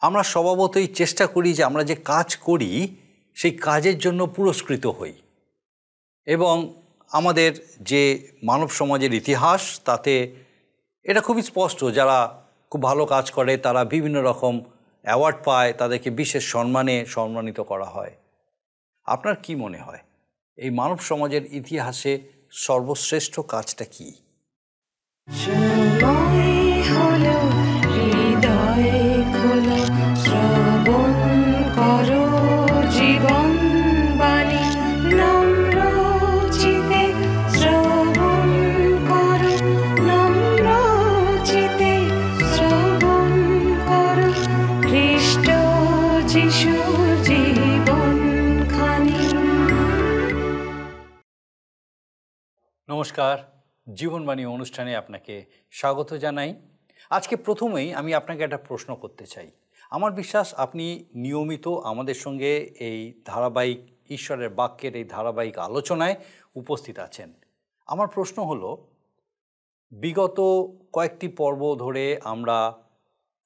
আমরা স্বভাবতই চেষ্টা করি যে আমরা যে কাজ করি সেই কাজের জন্য পুরস্কৃত হই, এবং আমাদের যে মানব সমাজের ইতিহাস তাতে এটা খুবই স্পষ্ট। যারা খুব ভালো কাজ করে তারা বিভিন্ন রকম অ্যাওয়ার্ড পায়, তাদেরকে বিশেষ সম্মানে সম্মানিত করা হয়। আপনার কি মনে হয় এই মানব সমাজের ইতিহাসে সর্বশ্রেষ্ঠ কাজটা কি? নমস্কার, জীবনবাণী অনুষ্ঠানে আপনাকে স্বাগত জানাই। আজকে প্রথমেই আমি আপনাকে একটা প্রশ্ন করতে চাই। আমার বিশ্বাস আপনি নিয়মিত আমাদের সঙ্গে এই ধারাবাহিক ঈশ্বরের বাক্যের এই ধারাবাহিক আলোচনায় উপস্থিত আছেন। আমার প্রশ্ন হলো, বিগত কয়েকটি পর্ব ধরে আমরা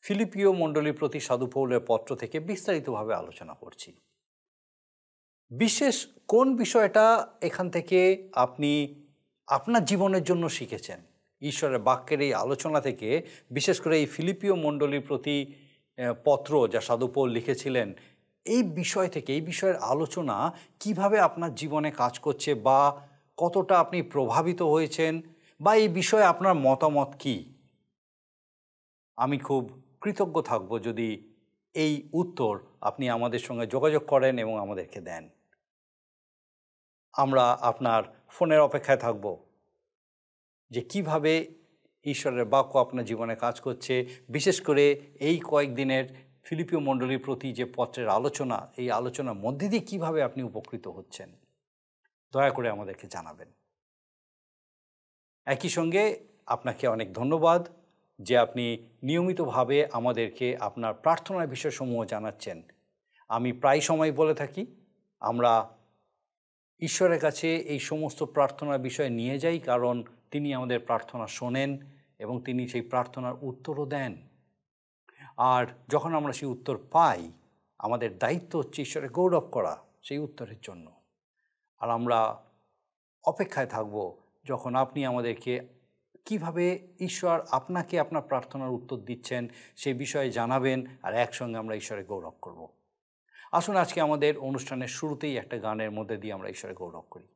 ফিলিপীয় মণ্ডলীর প্রতি সাধু পৌলের পত্র থেকে বিস্তারিতভাবে আলোচনা করছি। বিশেষ কোন বিষয়টা এখান থেকে আপনি আপনার জীবনের জন্য শিখেছেন? ঈশ্বরের বাক্যের এই আলোচনা থেকে, বিশেষ করে এই ফিলিপীয় মণ্ডলীর প্রতি পত্র যা সাধু পৌল লিখেছিলেন, এই বিষয় থেকে, এই বিষয়ের আলোচনা কিভাবে আপনার জীবনে কাজ করছে, বা কতটা আপনি প্রভাবিত হয়েছেন, বা এই বিষয়ে আপনার মতামত কি? আমি খুব কৃতজ্ঞ থাকব যদি এই উত্তর আপনি আমাদের সঙ্গে যোগাযোগ করেন এবং আমাদেরকে দেন। আমরা আপনার ফোনের অপেক্ষায় থাকব যে কিভাবে ঈশ্বরের বাক্য আপনার জীবনে কাজ করছে, বিশেষ করে এই কয়েকদিনের ফিলিপীয় মণ্ডলীর প্রতি যে পত্রের আলোচনা, এই আলোচনার মধ্যে দিয়ে কীভাবে আপনি উপকৃত হচ্ছেন, দয়া করে আমাদেরকে জানাবেন। একই সঙ্গে আপনাকে অনেক ধন্যবাদ যে আপনি নিয়মিতভাবে আমাদেরকে আপনার প্রার্থনার বিষয়সমূহ জানাচ্ছেন। আমি প্রায় সময় বলে থাকি, আমরা ঈশ্বরের কাছে এই সমস্ত প্রার্থনার বিষয় নিয়ে যাই, কারণ তিনি আমাদের প্রার্থনা শোনেন এবং তিনি সেই প্রার্থনার উত্তরও দেন। আর যখন আমরা সেই উত্তর পাই, আমাদের দায়িত্ব হচ্ছে ঈশ্বরের গৌরব করা সেই উত্তরের জন্য। আর আমরা অপেক্ষায় থাকব যখন আপনি আমাদেরকে কিভাবে ঈশ্বর আপনাকে আপনার প্রার্থনার উত্তর দিচ্ছেন সেই বিষয়ে জানাবেন, আর একসঙ্গে আমরা ঈশ্বরের গৌরব করব। আসুন আজকে আমাদের অনুষ্ঠানের শুরুতেই একটা গানের মধ্যে দিয়ে আমরা ঈশ্বরের গৌরব করি।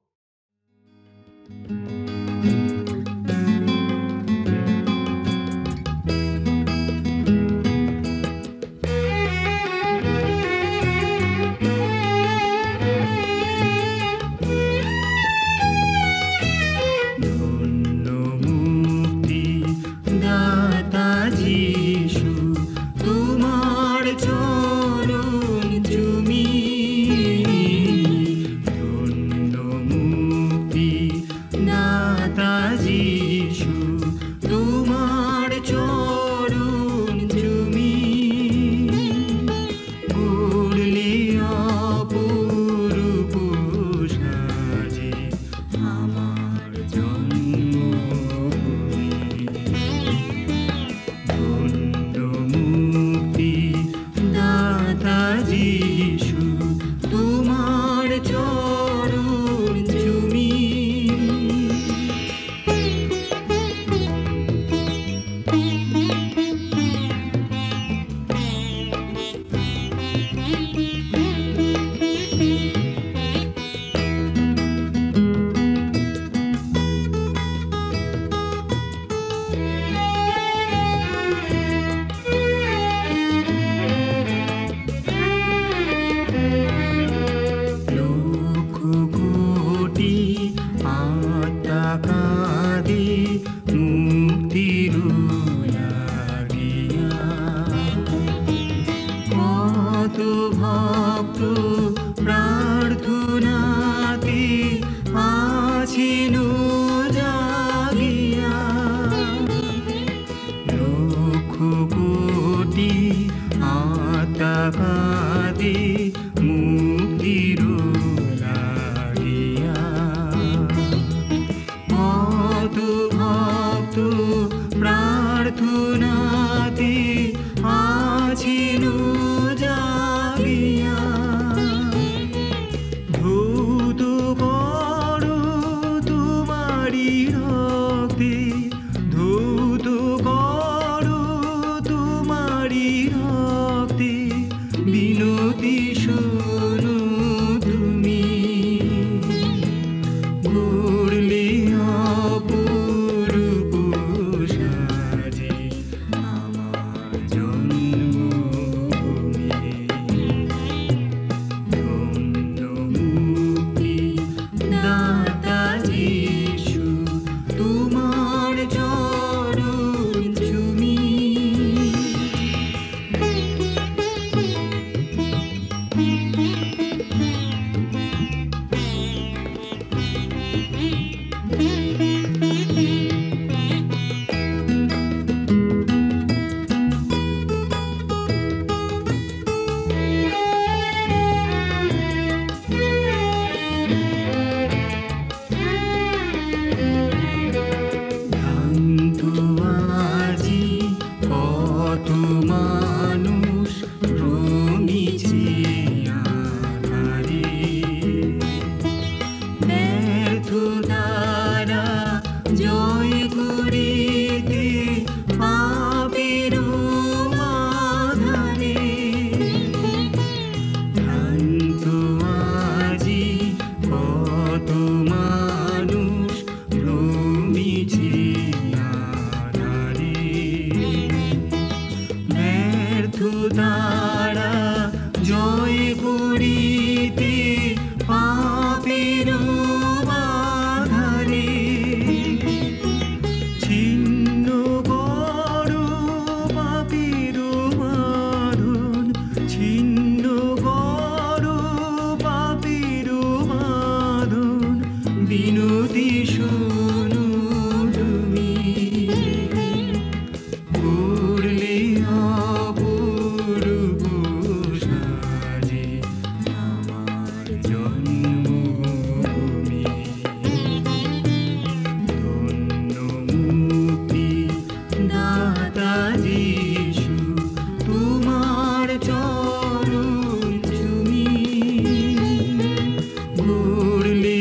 প্রার্থনাতে আছি তারা জয় করিতে পাপের বাধারে, ছিন্ন করো পাপের বাঁধন, ছিন্ন করো পাপের বাঁধন, বিনতি শোনো তুমি, করলে অপূর্ব সাজে আমার জন্মভূমি। ধন্য মুক্তি দাতা যিশু, তোমার চরণ চুমি, করলে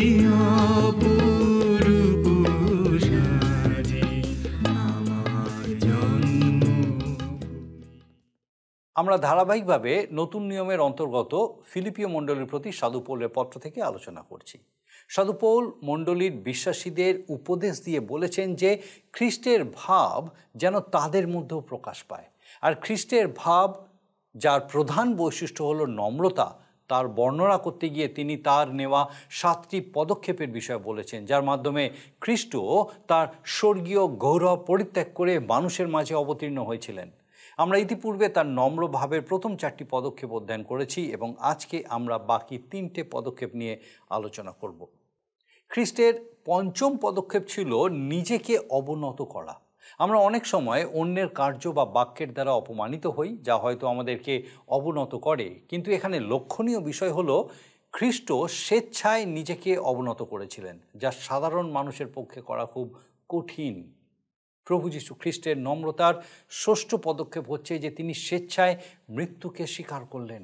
অপূর্ব সাজে আমার জন্মভূমি। আমরা ধারাবাহিকভাবে নতুন নিয়মের অন্তর্গত ফিলিপিও মণ্ডলীর প্রতি সাধু পৌলের পত্র থেকে আলোচনা করছি। সাধু পৌল মণ্ডলীর বিশ্বাসীদের উপদেশ দিয়ে বলেছেন যে খ্রিস্টের ভাব যেন তাদের মধ্যেও প্রকাশ পায়। আর খ্রিস্টের ভাব, যার প্রধান বৈশিষ্ট্য হলো নম্রতা, তার বর্ণনা করতে গিয়ে তিনি তার নেওয়া 7টি পদক্ষেপের বিষয়ে বলেছেন, যার মাধ্যমে খ্রিস্ট তার স্বর্গীয় গৌরব পরিত্যাগ করে মানুষের মাঝে অবতীর্ণ হয়েছিলেন। আমরা ইতিপূর্বে তার নম্র ভাবের প্রথম 4টি পদক্ষেপ অধ্যয়ন করেছি এবং আজকে আমরা বাকি 3টে পদক্ষেপ নিয়ে আলোচনা করব। খ্রিস্টের পঞ্চম পদক্ষেপ ছিল নিজেকে অবনত করা। আমরা অনেক সময় অন্যের কার্য বা বাক্যের দ্বারা অপমানিত হই, যা হয়তো আমাদেরকে অবনত করে, কিন্তু এখানে লক্ষণীয় বিষয় হলো খ্রিস্ট স্বেচ্ছায় নিজেকে অবনত করেছিলেন, যা সাধারণ মানুষের পক্ষে করা খুব কঠিন। প্রভু যীশু খ্রিস্টের নম্রতার ষষ্ঠ পদক্ষেপ হচ্ছে যে তিনি স্বেচ্ছায় মৃত্যুকে স্বীকার করলেন।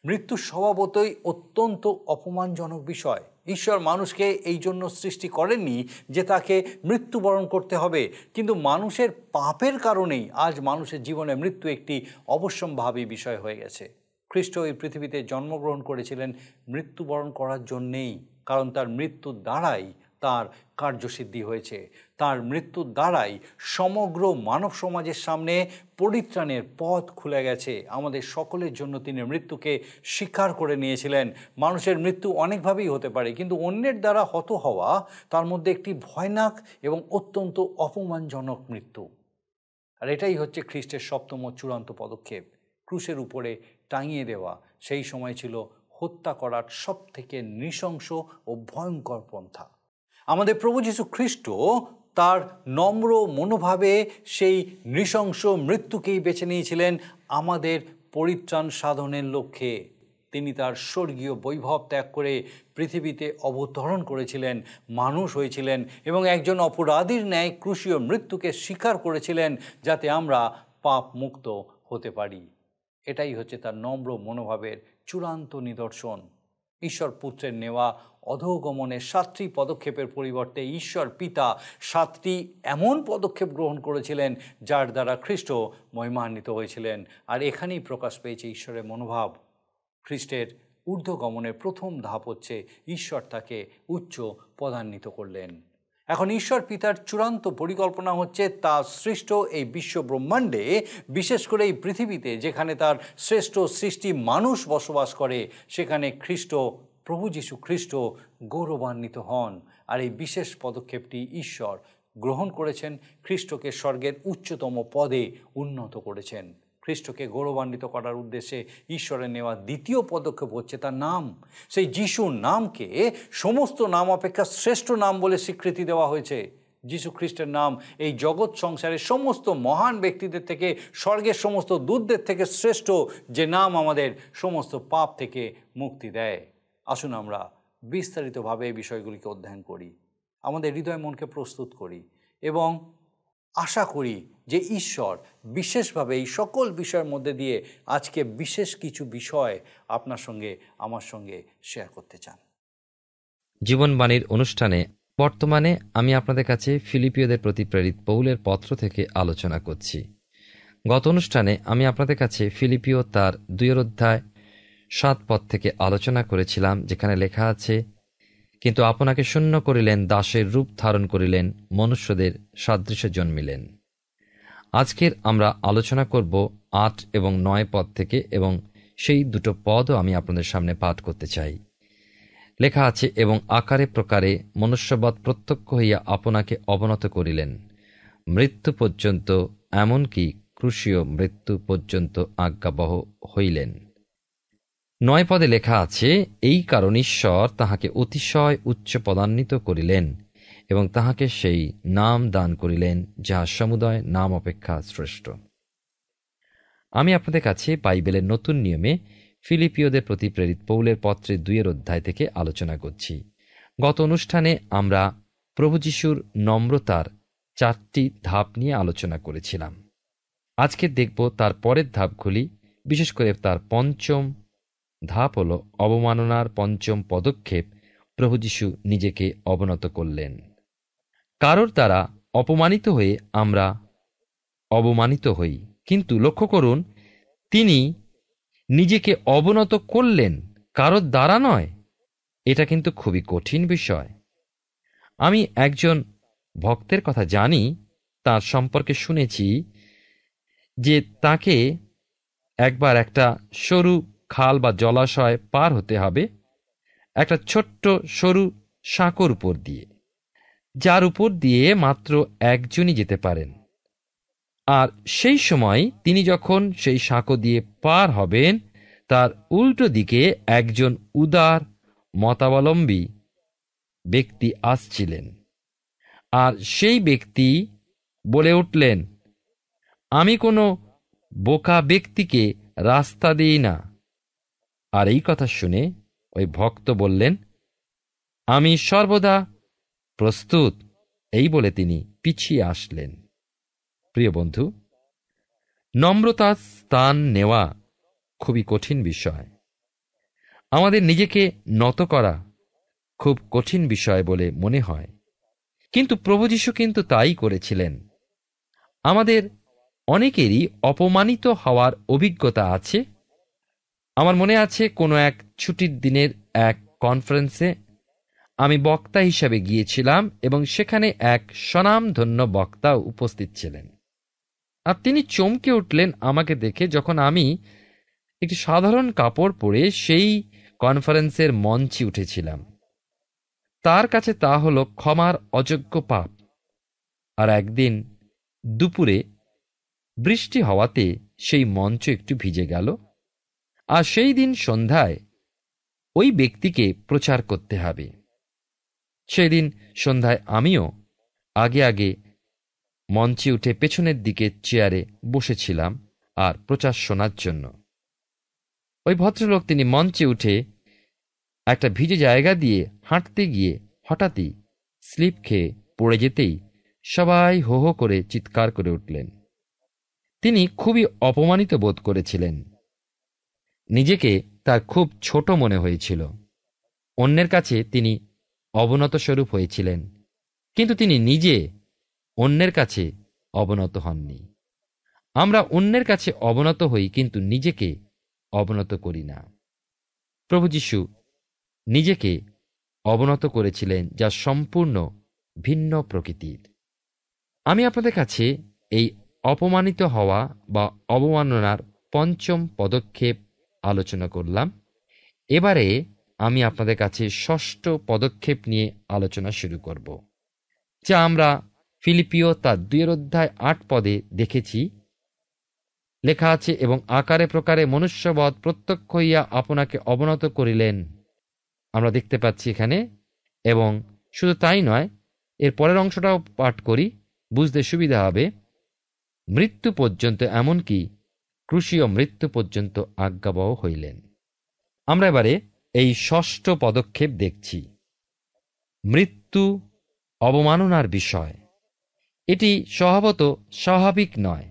মৃত্যু স্বভাবতই অত্যন্ত অপমানজনক বিষয়। ঈশ্বর মানুষকে এই জন্য সৃষ্টি করেননি যে তাকে মৃত্যুবরণ করতে হবে, কিন্তু মানুষের পাপের কারণেই আজ মানুষের জীবনে মৃত্যু একটি অবশ্যম্ভাবী বিষয় হয়ে গেছে। খ্রিস্ট এই পৃথিবীতে জন্মগ্রহণ করেছিলেন মৃত্যুবরণ করার জন্যেই, কারণ তার মৃত্যুর দ্বারাই তার কার্যসিদ্ধি হয়েছে। তার মৃত্যুর দ্বারাই সমগ্র মানব সমাজের সামনে পরিত্রাণের পথ খুলে গেছে। আমাদের সকলের জন্য তিনি মৃত্যুকে স্বীকার করে নিয়েছিলেন। মানুষের মৃত্যু অনেকভাবেই হতে পারে, কিন্তু অন্যের দ্বারা হত হওয়া তার মধ্যে একটি ভয়ানক এবং অত্যন্ত অপমানজনক মৃত্যু। আর এটাই হচ্ছে খ্রিস্টের সপ্তম ও চূড়ান্ত পদক্ষেপ, ক্রুশের উপরে টাঙিয়ে দেওয়া। সেই সময় ছিল হত্যা করার সবথেকে নৃশংস ও ভয়ঙ্কর পন্থা। আমাদের প্রভু যীশু খ্রিস্ট তার নম্র মনোভাবে সেই নৃশংস মৃত্যুকেই বেছে নিয়েছিলেন আমাদের পরিত্রাণ সাধনের লক্ষ্যে। তিনি তার স্বর্গীয় বৈভব ত্যাগ করে পৃথিবীতে অবতরণ করেছিলেন, মানুষ হয়েছিলেন এবং একজন অপরাধীর ন্যায় ক্রুশীয় মৃত্যুকে স্বীকার করেছিলেন, যাতে আমরা পাপ মুক্ত হতে পারি। এটাই হচ্ছে তার নম্র মনোভাবের চূড়ান্ত নিদর্শন। ঈশ্বর পুত্রের নেওয়া অধোগমনের 7টি পদক্ষেপের পরিবর্তে ঈশ্বর পিতা 7টি এমন পদক্ষেপ গ্রহণ করেছিলেন যার দ্বারা খ্রিস্ট মহিমান্বিত হয়েছিলেন। আর এখানেই প্রকাশ পেয়েছে ঈশ্বরের মনোভাব। খ্রিস্টের ঊর্ধ্বগমনের প্রথম ধাপ হচ্ছে ঈশ্বর তাকে উচ্চ পদান্বিত করলেন। এখন ঈশ্বর পিতার চূড়ান্ত পরিকল্পনা হচ্ছে তার সৃষ্ট এই বিশ্ব ব্রহ্মাণ্ডে, বিশেষ করে এই পৃথিবীতে যেখানে তার শ্রেষ্ঠ সৃষ্টি মানুষ বসবাস করে, সেখানে খ্রিস্ট, প্রভু যীশু খ্রিস্ট গৌরবান্বিত হন। আর এই বিশেষ পদক্ষেপটি ঈশ্বর গ্রহণ করেছেন, খ্রিস্টকে স্বর্গের উচ্চতম পদে উন্নত করেছেন। খ্রিস্টকে গৌরবান্বিত করার উদ্দেশ্যে ঈশ্বরের নেওয়া দ্বিতীয় পদক্ষেপ হচ্ছে তার নাম। সেই যিশুর নামকে সমস্ত নাম অপেক্ষা শ্রেষ্ঠ নাম বলে স্বীকৃতি দেওয়া হয়েছে। যিশু খ্রিস্টের নাম এই জগৎ সংসারের সমস্ত মহান ব্যক্তিদের থেকে, স্বর্গের সমস্ত দূতদের থেকে শ্রেষ্ঠ, যে নাম আমাদের সমস্ত পাপ থেকে মুক্তি দেয়। আসুন আমরা বিস্তারিতভাবে এই বিষয়গুলিকে অধ্যয়ন করি, আমাদের হৃদয় মনকে প্রস্তুত করি এবং আশা করি যে ঈশ্বর বিশেষভাবে এই সকল বিষয়ের মধ্যে দিয়ে আজকে বিশেষ কিছু বিষয় আপনার সঙ্গে আমার সঙ্গে শেয়ার করতে চান। জীবনবাণীর অনুষ্ঠানে বর্তমানে আমি আপনাদের কাছে ফিলিপিওদের প্রতি প্রেরিত পৌলের পত্র থেকে আলোচনা করছি। গত অনুষ্ঠানে আমি আপনাদের কাছে ফিলিপিও তার 2 পদ থেকে আলোচনা করেছিলাম, যেখানে লেখা আছে, কিন্তু আপনাকে শূন্য করিলেন, দাসের রূপ ধারণ করিলেন, মনুষ্যদের সাদৃশ্যে জন্মিলেন। আজকের আমরা আলোচনা করব 8 এবং 9 পদ থেকে, এবং সেই দুটো পদও আমি আপনাদের সামনে পাঠ করতে চাই। লেখা আছে, এবং আকারে প্রকারে মনুষ্যবৎ প্রত্যক্ষ হইয়া আপনাকে অবনত করিলেন, মৃত্যু পর্যন্ত, এমনকি ক্রুশীয় মৃত্যু পর্যন্ত আজ্ঞাবহ হইলেন। 9 পদে লেখা আছে, এই কারণ ঈশ্বর তাহাকে অতিশয় উচ্চ পদান্বিত করিলেন এবং তাহাকে সেই নাম দান করিলেন যাহা সমুদয় নাম অপেক্ষা শ্রেষ্ঠ। আমি আপনাদের কাছে বাইবেলের নতুন নিয়মে ফিলিপিওদের প্রতি প্রেরিত পৌলের পত্রের 2 অধ্যায় থেকে আলোচনা করছি। গত অনুষ্ঠানে আমরা প্রভু যীশুর নম্রতার 4টি ধাপ নিয়ে আলোচনা করেছিলাম। আজকে দেখব তার পরের ধাপগুলি, বিশেষ করে তার 5ম ধাপ হল অবমাননার 5ম পদক্ষেপ। প্রভু যীশু নিজেকে অবনত করলেন। কারোর দ্বারা অপমানিত হয়ে আমরা অবমানিত হই, কিন্তু লক্ষ্য করুন, তিনি নিজেকে অবনত করলেন, কারোর দ্বারা নয়। এটা কিন্তু খুবই কঠিন বিষয়। আমি একজন ভক্তের কথা জানি, তার সম্পর্কে শুনেছি যে তাকে একবার একটা সরু খাল বা জলাশয় পার হতে হবে একটা ছোট্ট সরু সাঁকোর উপর দিয়ে, যার উপর দিয়ে মাত্র একজনই যেতে পারেন। আর সেই সময় তিনি যখন সেই সাঁকো দিয়ে পার হবেন, তার উল্টো দিকে একজন উদার মতাবলম্বী ব্যক্তি আসছিলেন। আর সেই ব্যক্তি বলে উঠলেন, আমি কোনো বোকা ব্যক্তিকে রাস্তা দিই না। আর এই কথা শুনে ওই ভক্ত বললেন, আমি সর্বদা প্রস্তুত। এই বলে তিনি পিছিয়ে আসলেন। প্রিয় বন্ধু, নম্রতার স্থান নেওয়া খুবই কঠিন বিষয়। আমাদের নিজেকে নত করা খুব কঠিন বিষয় বলে মনে হয়, কিন্তু প্রভু যীশু কিন্তু তাই করেছিলেন। আমাদের অনেকেরই অপমানিত হওয়ার অভিজ্ঞতা আছে। আমার মনে আছে, কোনো এক ছুটির দিনের এক কনফারেন্সে আমি বক্তা হিসাবে গিয়েছিলাম এবং সেখানে এক স্বনামধন্য বক্তা উপস্থিত ছিলেন। আর তিনি চমকে উঠলেন আমাকে দেখে, যখন আমি একটি সাধারণ কাপড় পরে সেই কনফারেন্সের মঞ্চে উঠেছিলাম। তার কাছে তা হল ক্ষমার অযোগ্য পাপ। আর একদিন দুপুরে বৃষ্টি হওয়াতে সেই মঞ্চ একটু ভিজে গেল। আর সেই দিন সন্ধ্যায় ওই ব্যক্তিকে প্রচার করতে হবে। সেই দিন সন্ধ্যায় আমিও আগে আগে মঞ্চে উঠে পেছনের দিকে চেয়ারে বসেছিলাম আর প্রচার শোনার জন্য। ওই ভদ্রলোক তিনি মঞ্চে উঠে একটা ভিজে জায়গা দিয়ে হাঁটতে গিয়ে হঠাৎই স্লিপ খেয়ে পড়ে যেতেই সবাই হো হো করে চিৎকার করে উঠলেন। তিনি খুবই অপমানিত বোধ করেছিলেন। নিজেকে তার খুব ছোট মনে হয়েছিল। অন্যের কাছে তিনি অবনত স্বরূপ হয়েছিলেন, কিন্তু তিনি নিজে অন্যের কাছে অবনত হননি। আমরা অন্যের কাছে অবনত হই, কিন্তু নিজেকে অবনত করি না। প্রভু যীশু নিজেকে অবনত করেছিলেন, যা সম্পূর্ণ ভিন্ন প্রকৃতির। আমি আপনাদের কাছে এই অপমানিত হওয়া বা অবমাননার 5ম পদক্ষেপ আলোচনা করলাম। এবারে আমি আপনাদের কাছে 6ষ্ঠ পদক্ষেপ নিয়ে আলোচনা শুরু করব, যা আমরা ফিলিপিও তার 2 অধ্যায় 8 পদে দেখেছি। লেখা আছে, এবং আকারে প্রকারে মনুষ্যবৎ প্রত্যক্ষ হইয়া আপনাকে অবনত করিলেন। আমরা দেখতে পাচ্ছি এখানে। এবং শুধু তাই নয়, এর পরের অংশটাও পাঠ করি, বুঝতে সুবিধা হবে। মৃত্যু পর্যন্ত, এমনকি ক্রুশীয় মৃত্যু পর্যন্ত আজ্ঞাবহ হইলেন। আমরা এবারে এই 6ষ্ঠ পদক্ষেপ দেখছি, মৃত্যু অবমাননার বিষয়। এটি স্বভাবত স্বাভাবিক নয়।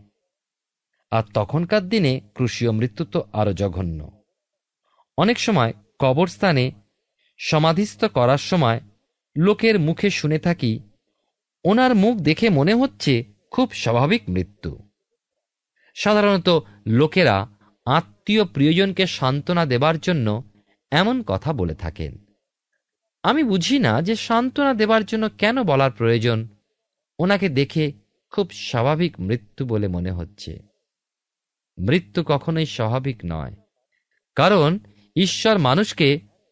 আর তখনকার দিনে ক্রুশীয় মৃত্যু তো আরো জঘন্য। অনেক সময় কবরস্থানে সমাধিস্থ করার সময় লোকের মুখে শুনে থাকি, ওনার মুখ দেখে মনে হচ্ছে খুব স্বাভাবিক মৃত্যু। সাধারণত লোকেরা আত্মীয় প্রিয়জনকে সান্ত্বনা দেবার জন্য এমন কথা বলে থাকেন। আমি বুঝি না যে সান্ত্বনা দেবার জন্য কেন বলার প্রয়োজন। ওনাকে দেখে খুব স্বাভাবিক মৃত্যু বলে মনে হচ্ছে। মৃত্যু কখনোই স্বাভাবিক নয়, কারণ ঈশ্বর মানুষকে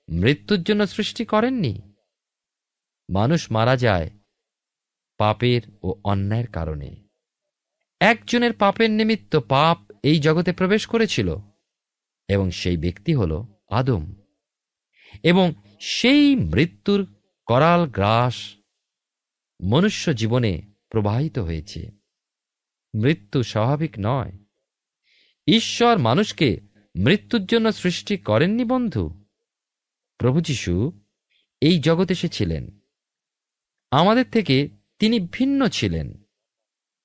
মৃত্যুর জন্য সৃষ্টি করেননি। মানুষ মারা যায় পাপের ও অন্যায়ের কারণে। একজনের পাপের নিমিত্ত পাপ এই জগতে প্রবেশ করেছিল, এবং সেই ব্যক্তি হল আদম। এবং সেই মৃত্যুর করাল গ্রাস মনুষ্য জীবনে প্রবাহিত হয়েছে। মৃত্যু স্বাভাবিক নয়। ঈশ্বর মানুষকে মৃত্যুর জন্য সৃষ্টি করেননি বন্ধু। প্রভু যীশু এই জগতে এসেছিলেন, আমাদের থেকে তিনি ভিন্ন ছিলেন।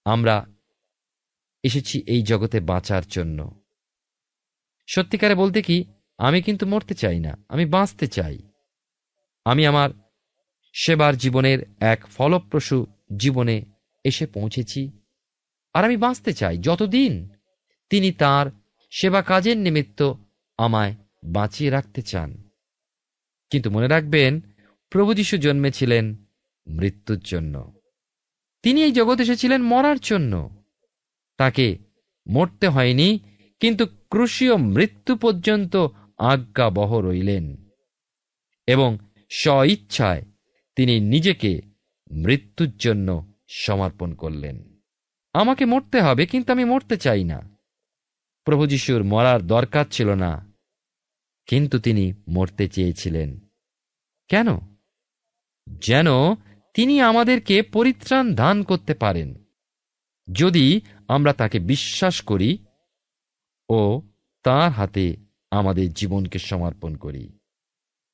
আমরা এসেছি এই জগতে বাঁচার জন্য। সত্যিকারে বলতে কি, আমি কিন্তু মরতে চাই না, আমি বাঁচতে চাই। আমি আমার সেবার জীবনের এক ফলপ্রসূ জীবনে এসে পৌঁছেছি, আর আমি বাঁচতে চাই যতদিন তিনি তার সেবা কাজের নিমিত্ত আমায় বাঁচিয়ে রাখতে চান। কিন্তু মনে রাখবেন, প্রভু যীশু জন্মেছিলেন মৃত্যুর জন্য। তিনি এই জগৎ এসেছিলেন মরার জন্য। তাকে মরতে হয়নি, কিন্তু ক্রুশীয় মৃত্যু পর্যন্ত আজ্ঞাবহ রইলেন, এবং স্বইচ্ছায় তিনি নিজেকে মৃত্যুর জন্য সমর্পণ করলেন। আমাকে মরতে হবে, কিন্তু আমি মরতে চাই না। প্রভু যীশুর মরার দরকার ছিল না, কিন্তু তিনি মরতে চেয়েছিলেন। কেন? যেন তিনি আমাদেরকে পরিত্রাণ দান করতে পারেন, যদি আমরা তাকে বিশ্বাস করি ও তাঁর হাতে আমাদের জীবনকে সমর্পণ করি।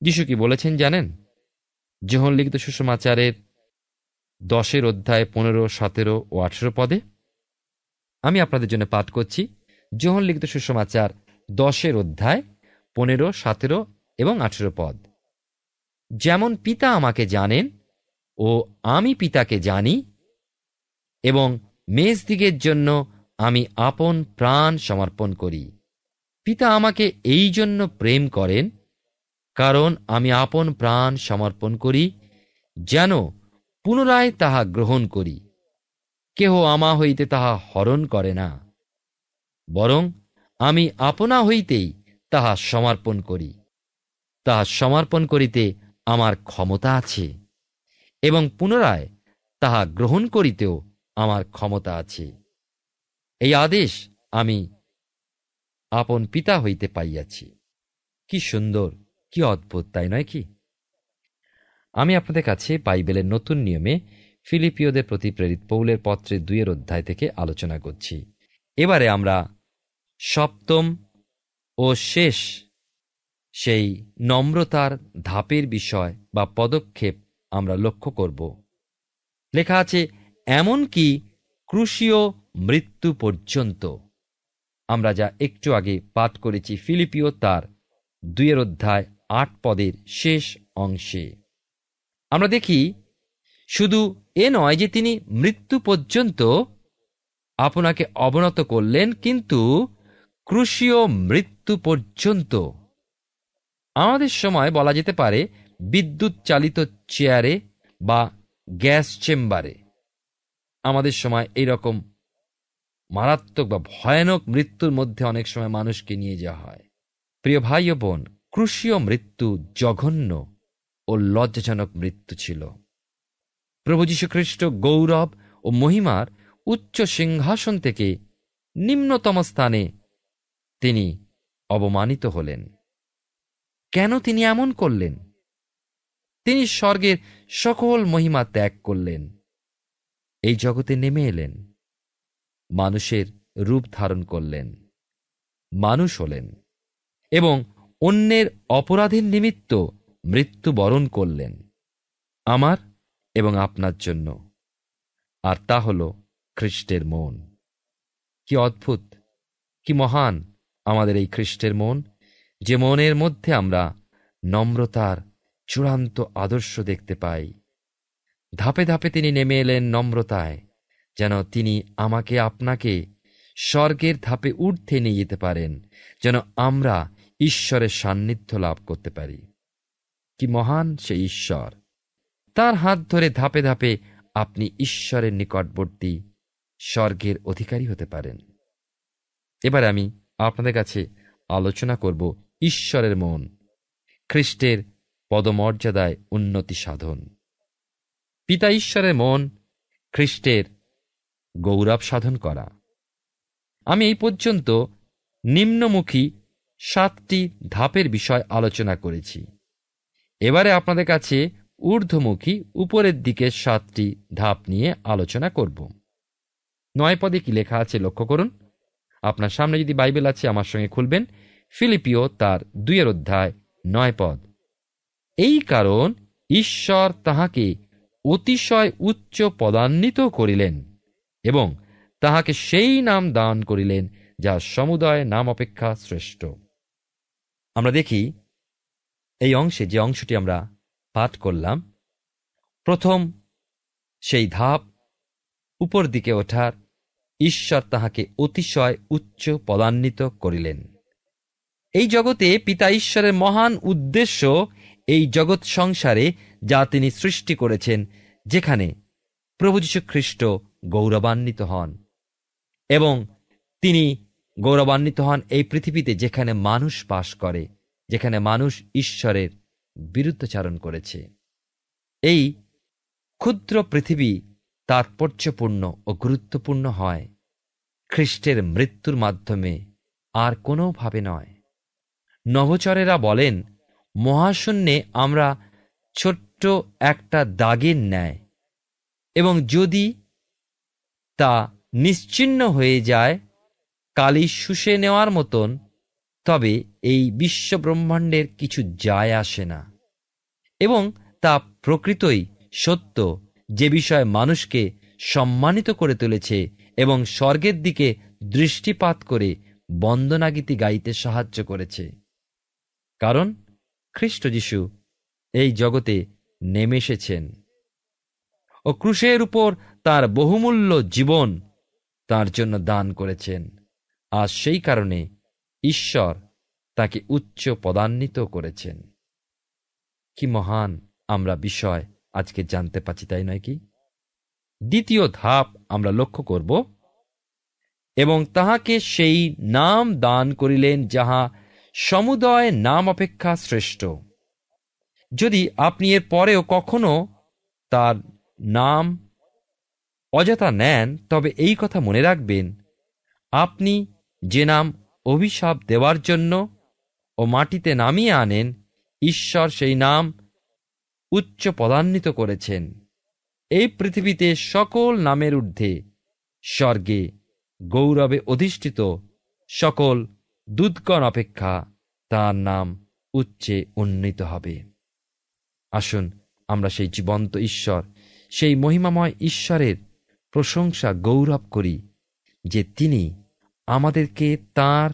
যীশু কি বলেছেন জানেন? যোহন লিখিত সুসমাচারের 10 অধ্যায় 15, 17 ও 18 পদে। আমি আপনাদের জন্য পাঠ করছি। যোহন লিখিত সুসমাচার 10 অধ্যায় 15, 17 এবং 18 পদ। যেমন পিতা আমাকে জানেন ও আমি পিতাকে জানি, এবং মেজদিগের জন্য আমি আপন প্রাণ সমর্পণ করি। পিতা আমাকে এই জন্য প্রেম করেন, কারণ আমি আপন প্রাণ সমর্পণ করি, যেন পুনরায় তাহা গ্রহণ করি। কেহ আমা হইতে তাহা হরণ করে না, বরং আমি আপনা হইতেই তাহা সমর্পণ করি। তাহা সমর্পণ করিতে আমার ক্ষমতা আছে, এবং পুনরায় তাহা গ্রহণ করিতেও আমার ক্ষমতা আছে। এই আদেশ আমি আপন পিতা হইতে পাইয়াছি। কি সুন্দর, কি অদ্ভুত, তাই নয় কি? আমি আপনাদের কাছে বাইবেলের নতুন নিয়মে ফিলিপিওদের প্রতি প্রেরিত পৌলের পত্রে 2 অধ্যায় থেকে আলোচনা করছি। এবারে আমরা 7ম ও শেষ সেই নম্রতার ধাপের বিষয় বা পদক্ষেপ আমরা লক্ষ্য করব। লেখা আছে, এমনকি ক্রুশীয় মৃত্যু পর্যন্ত। আমরা যা একটু আগে পাঠ করেছি ফিলিপিও তার 2 অধ্যায় 8 পদের শেষ অংশে। আমরা দেখি, শুধু এ নয় যে তিনি মৃত্যু পর্যন্ত আপনাকে অবনত করলেন, কিন্তু ক্রুশীয় মৃত্যু পর্যন্ত। আমাদের সময় বলা যেতে পারে বিদ্যুৎ চালিত চেয়ারে বা গ্যাস চেম্বারে। আমাদের সময় এইরকম মারাত্মক বা ভয়ানক মৃত্যুর মধ্যে অনেক সময় মানুষকে নিয়ে যাওয়া হয়। প্রিয় ভাই ও বোন, ক্রুশীয় মৃত্যু জঘন্য ও লজ্জাজনক মৃত্যু ছিল। প্রভু যীশু খ্রিস্ট গৌরব ও মহিমার উচ্চ সিংহাসন থেকে নিম্নতম স্থানে তিনি অবমানিত হলেন। কেন তিনি এমন করলেন? তিনি স্বর্গের সকল মহিমা ত্যাগ করলেন, এই জগতে নেমে এলেন, মানুষের রূপ ধারণ করলেন, মানুষ হলেন, এবং অন্যের অপরাধের নিমিত্ত মৃত্যুবরণ করলেন, আমার এবং আপনার জন্য। আর তা হল খ্রিস্টের মন। কি অদ্ভুত, কি মহান আমাদের এই খ্রিস্টের মন, যে মনের মধ্যে আমরা নম্রতার চূড়ান্ত আদর্শ দেখতে পাই। ধাপে ধাপে তিনি নেমে এলেন নম্রতায়, যেন তিনি আমাকে আপনাকে স্বর্গের ধাপে ঊর্ধ্বে নিয়ে যেতে পারেন, যেন আমরা ঈশ্বরের সান্নিধ্য লাভ করতে পারি। কি মহান সেই ঈশ্বর! তার হাত ধরে ধাপে ধাপে আপনি ঈশ্বরের নিকটবর্তী স্বর্গের অধিকারী হতে পারেন। এবার আমি আপনাদের কাছে আলোচনা করব ঈশ্বরের মন, খ্রিস্টের পদমর্যাদায় উন্নতি সাধন। পিতা ঈশ্বরের মন, খ্রিস্টের গৌরব সাধন করা। আমি এই পর্যন্ত নিম্নমুখী 7টি ধাপের বিষয় আলোচনা করেছি। এবারে আপনাদের কাছে ঊর্ধ্বমুখী উপরের দিকে 7টি ধাপ নিয়ে আলোচনা করব। 9 পদে কি লেখা আছে লক্ষ্য করুন। আপনার সামনে যদি বাইবেল আছে আমার সঙ্গে খুলবেন ফিলিপিও তার 2 অধ্যায় 9 পদ। এই কারণ ঈশ্বর তাহাকে অতিশয় উচ্চ পদান্বিত করিলেন এবং তাহাকে সেই নাম দান করিলেন যা সমুদয় নাম অপেক্ষা শ্রেষ্ঠ। আমরা দেখি এই অংশে, যে অংশটি আমরা পাঠ করলাম, প্রথম সেই ধাপ উপর দিকে ওঠার, ঈশ্বর তাহাকে অতিশয় উচ্চ পদান্বিত করিলেন। এই জগতে পিতা ঈশ্বরের মহান উদ্দেশ্য এই জগৎ সংসারে যা তিনি সৃষ্টি করেছেন, যেখানে প্রভু যীশু খ্রিস্ট গৌরবান্বিত হন, এবং তিনি গৌরবান্বিত হন এই পৃথিবীতে যেখানে মানুষ বাস করে, যেখানে মানুষ ঈশ্বরের বিরুদ্ধাচরণ করেছে। এই ক্ষুদ্র পৃথিবী তাৎপর্যপূর্ণ ও গুরুত্বপূর্ণ হয় খ্রিস্টের মৃত্যুর মাধ্যমে, আর কোনোভাবে নয়। নভোচরেরা বলেন, মহাশূন্যে আমরা ছোট্ট একটা দাগের ন্যায়, এবং যদি তা নিশ্চিহ্ন হয়ে যায় কালি শুষে নেওয়ার মতন, তবে এই বিশ্বব্রহ্মাণ্ডের কিছু যায় আসে না। এবং তা প্রকৃতই সত্য, যে বিষয় মানুষকে সম্মানিত করে তুলেছে এবং স্বর্গের দিকে দৃষ্টিপাত করে বন্দনাগীতি গাইতে সাহায্য করেছে। কারণ খ্রিস্ট যীশু এই জগতে নেমে এসেছেন ও ক্রুশের উপর তার বহুমূল্য জীবন তার জন্য দান করেছেন, আর সেই কারণে ঈশ্বর তাকে উচ্চ পদান্বিত করেছেন। কি মহান আমরা বিষয় আজকে জানতে পাচ্ছি, তাই নয় কি? দ্বিতীয় ধাপ আমরা লক্ষ্য করব, এবং তাহাকে সেই নাম দান করিলেন যাহা সমুদয় নাম অপেক্ষা শ্রেষ্ঠ। যদি আপনি এর পরেও কখনো তার নাম অযথা নেন, তবে এই কথা মনে রাখবেন, আপনি যে নাম অভিশাপ দেওয়ার জন্য ও মাটিতে নামিয়ে আনেন, ঈশ্বর সেই নাম উচ্চ পদান্বিত করেছেন। এই পৃথিবীতে সকল নামের ঊর্ধ্বে স্বর্গে গৌরবে অধিষ্ঠিত সকল দূতগণ অপেক্ষা তার নাম উচ্চে উন্নীত হবে। আসুন আমরা সেই জীবন্ত ঈশ্বর, সেই মহিমাময় ঈশ্বরের প্রশংসা গৌরব করি, যে তিনি আমাদেরকে তাঁর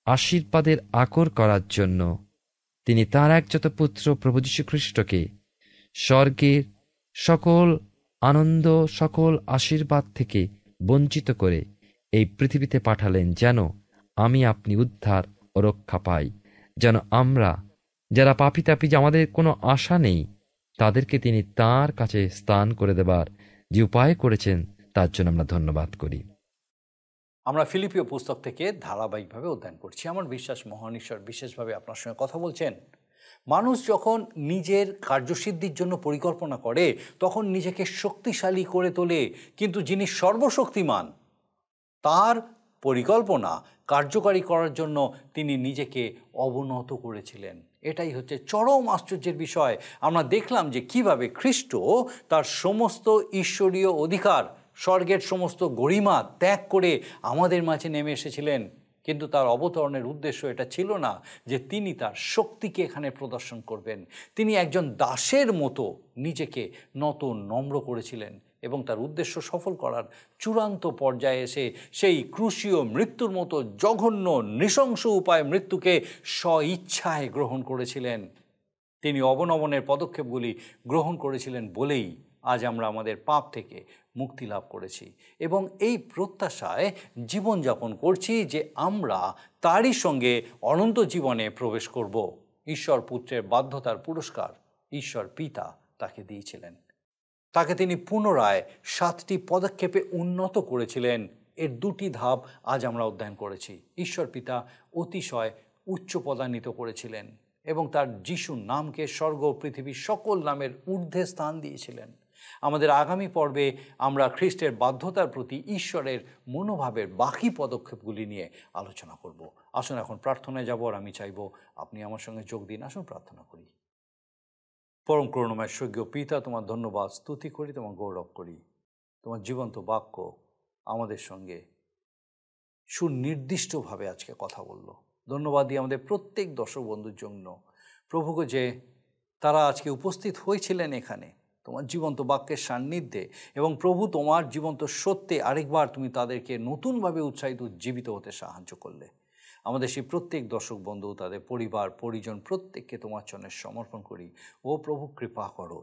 আশীর্বাদের আকর করার জন্য তিনি তাঁর একজাত পুত্র প্রভু যীশু খ্রিস্টকে স্বর্গের সকল আনন্দ, সকল আশীর্বাদ থেকে বঞ্চিত করে এই পৃথিবীতে পাঠালেন, যেন আমি আপনি উদ্ধার ও রক্ষা পাই, যেন আমরা যারা পাপী তাপী, যে আমাদের কোনো আশা নেই, তাদেরকে তিনি তাঁর কাছে স্থান করে দেবার যে উপায় করেছেন, তার জন্য আমরা ধন্যবাদ করি। আমরা ফিলিপিও পুস্তক থেকে ধারাবাহিকভাবে অধ্যয়ন করছি। আমার বিশ্বাস মহান ঈশ্বর বিশেষভাবে আপনার সঙ্গে কথা বলছেন। মানুষ যখন নিজের কার্যসিদ্ধির জন্য পরিকল্পনা করে, তখন নিজেকে শক্তিশালী করে তোলে, কিন্তু যিনি সর্বশক্তিমান, তার পরিকল্পনা কার্যকারী করার জন্য তিনি নিজেকে অবনত করেছিলেন। এটাই হচ্ছে চরম আশ্চর্যের বিষয়। আমরা দেখলাম যে কিভাবে খ্রিস্ট তার সমস্ত ঈশ্বরীয় অধিকার, স্বর্গের সমস্ত গরিমা ত্যাগ করে আমাদের মাঝে নেমে এসেছিলেন। কিন্তু তার অবতরণের উদ্দেশ্য এটা ছিল না যে তিনি তার শক্তিকে এখানে প্রদর্শন করবেন। তিনি একজন দাসের মতো নিজেকে নত নম্র করেছিলেন এবং তার উদ্দেশ্য সফল করার চূড়ান্ত পর্যায়ে এসে সেই ক্রুশীয় মৃত্যুর মতো জঘন্য নৃশংস উপায়ে মৃত্যুকে স্বইচ্ছায় গ্রহণ করেছিলেন। তিনি অবনমনের পদক্ষেপগুলি গ্রহণ করেছিলেন বলেই আজ আমরা আমাদের পাপ থেকে মুক্তি লাভ করেছি এবং এই প্রত্যাশায় জীবনযাপন করছি যে আমরা তারই সঙ্গে অনন্ত জীবনে প্রবেশ করব। ঈশ্বর পুত্রের বাধ্যতার পুরস্কার ঈশ্বর পিতা তাকে দিয়েছিলেন। তাকে তিনি পুনরায় 7টি পদক্ষেপে উন্নত করেছিলেন। এর 2টি ধাপ আজ আমরা অধ্যয়ন করেছি। ঈশ্বর পিতা অতিশয় উচ্চ পদান্বিত করেছিলেন এবং তার যিশুর নামকে স্বর্গ ও পৃথিবীর সকল নামের ঊর্ধ্বে স্থান দিয়েছিলেন। আমাদের আগামী পর্বে আমরা খ্রিস্টের বাধ্যতার প্রতি ঈশ্বরের মনোভাবের বাকি পদক্ষেপগুলি নিয়ে আলোচনা করব। আসুন এখন প্রার্থনায় যাব, আর আমি চাইব আপনি আমার সঙ্গে যোগ দিন। আসুন প্রার্থনা করি। পরম করুণাময় স্বর্গীয় পিতা, তোমার ধন্যবাদ স্তুতি করি, তোমার গৌরব করি। তোমার জীবন্ত বাক্য আমাদের সঙ্গে সুনির্দিষ্টভাবে আজকে কথা বলল। ধন্যবাদ দিই আমাদের প্রত্যেক দর্শক বন্ধুর জন্য প্রভুকে, যে তারা আজকে উপস্থিত হয়েছিলেন এখানে তোমার জীবন্ত বাক্যের সান্নিধ্যে, এবং প্রভু তোমার জীবন্ত সত্যে আরেকবার তুমি তাদেরকে নতুনভাবে উৎসাহিত উজ্জীবিত হতে সাহায্য করলে। আমাদের সেই প্রত্যেক দর্শক বন্ধু, তাদের পরিবার পরিজন প্রত্যেককে তোমার চরণে সমর্পণ করি। ও প্রভু, কৃপা করো,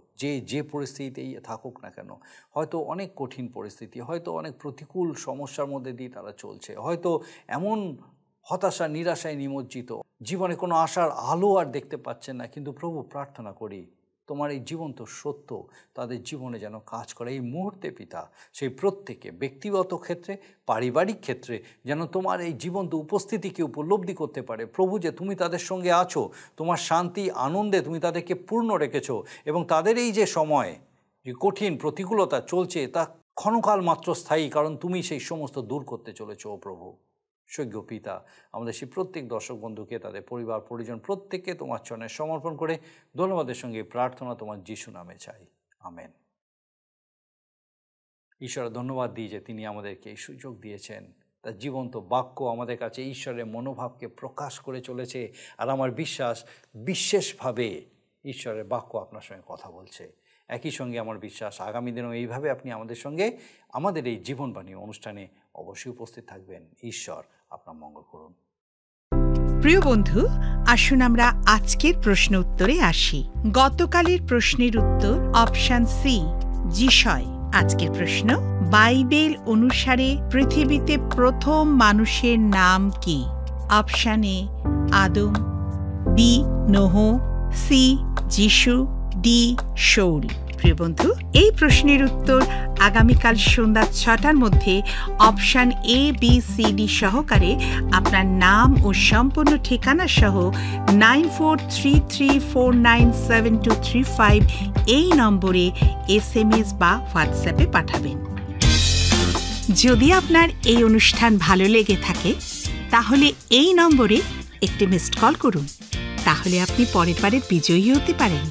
যে পরিস্থিতিতেই থাকুক না কেন, হয়তো অনেক কঠিন পরিস্থিতি, হয়তো অনেক প্রতিকূল সমস্যার মধ্যে দিয়ে তারা চলছে, হয়তো এমন হতাশা নিরাশায় নিমজ্জিত, জীবনে কোনো আশার আলো আর দেখতে পাচ্ছেন না, কিন্তু প্রভু প্রার্থনা করি তোমার এই জীবন্ত সত্য তাদের জীবনে যেন কাজ করে এই মুহূর্তে পিতা। সেই প্রত্যেকে ব্যক্তিগত ক্ষেত্রে, পারিবারিক ক্ষেত্রে যেন তোমার এই জীবন্ত উপস্থিতিকে উপলব্ধি করতে পারে প্রভু, যে তুমি তাদের সঙ্গে আছো, তোমার শান্তি আনন্দে তুমি তাদেরকে পূর্ণ রেখেছো, এবং তাদের এই যে সময়, যে কঠিন প্রতিকূলতা চলছে, তা ক্ষণকাল মাত্র স্থায়ী, কারণ তুমি সেই সমস্ত দূর করতে চলেছো ও প্রভু। স্বর্গীয় পিতা, আমাদের সেই প্রত্যেক দর্শক বন্ধুকে, তাদের পরিবার পরিজন প্রত্যেককে তোমার চরণে সমর্পণ করে ধন্যবাদের সঙ্গে প্রার্থনা তোমার যিশু নামে চাই, আমেন। ঈশ্বরের ধন্যবাদ দিই যে তিনি আমাদেরকে এই সুযোগ দিয়েছেন। তার জীবন্ত বাক্য আমাদের কাছে ঈশ্বরের মনোভাবকে প্রকাশ করে চলেছে, আর আমার বিশ্বাস বিশেষভাবে ঈশ্বরের বাক্য আপনার সঙ্গে কথা বলছে। একই সঙ্গে আমার বিশ্বাস আগামী দিনেও এইভাবে আপনি আমাদের সঙ্গে আমাদের এই জীবনবাণী অনুষ্ঠানে অবশ্যই উপস্থিত থাকবেন। ঈশ্বর আপনার মঙ্গল করুন। প্রিয় বন্ধু, আসুন আমরা আজকের প্রশ্ন উত্তরে আসি। গতকালের প্রশ্নের উত্তর অপশন সি, যিশয়। আজকের প্রশ্ন, বাইবেল অনুসারে পৃথিবীতে প্রথম মানুষের নাম কি? Option A Adam, B Noah, C যিশু, ডি শৌল। প্রিয় বন্ধু, এই প্রশ্নের উত্তর আগামীকাল সন্ধ্যা 6টার মধ্যে option A, B, C, D সহকারে আপনার নাম ও সম্পূর্ণ ঠিকানা সহ 9433497235 এই নম্বরে SMS বা হোয়াটসঅ্যাপে পাঠাবেন। যদি আপনার এই অনুষ্ঠান ভালো লেগে থাকে তাহলে এই নম্বরে একটি মিসড কল করুন, তাহলে আপনি পরের বারে বিজয়ী হতে পারেন।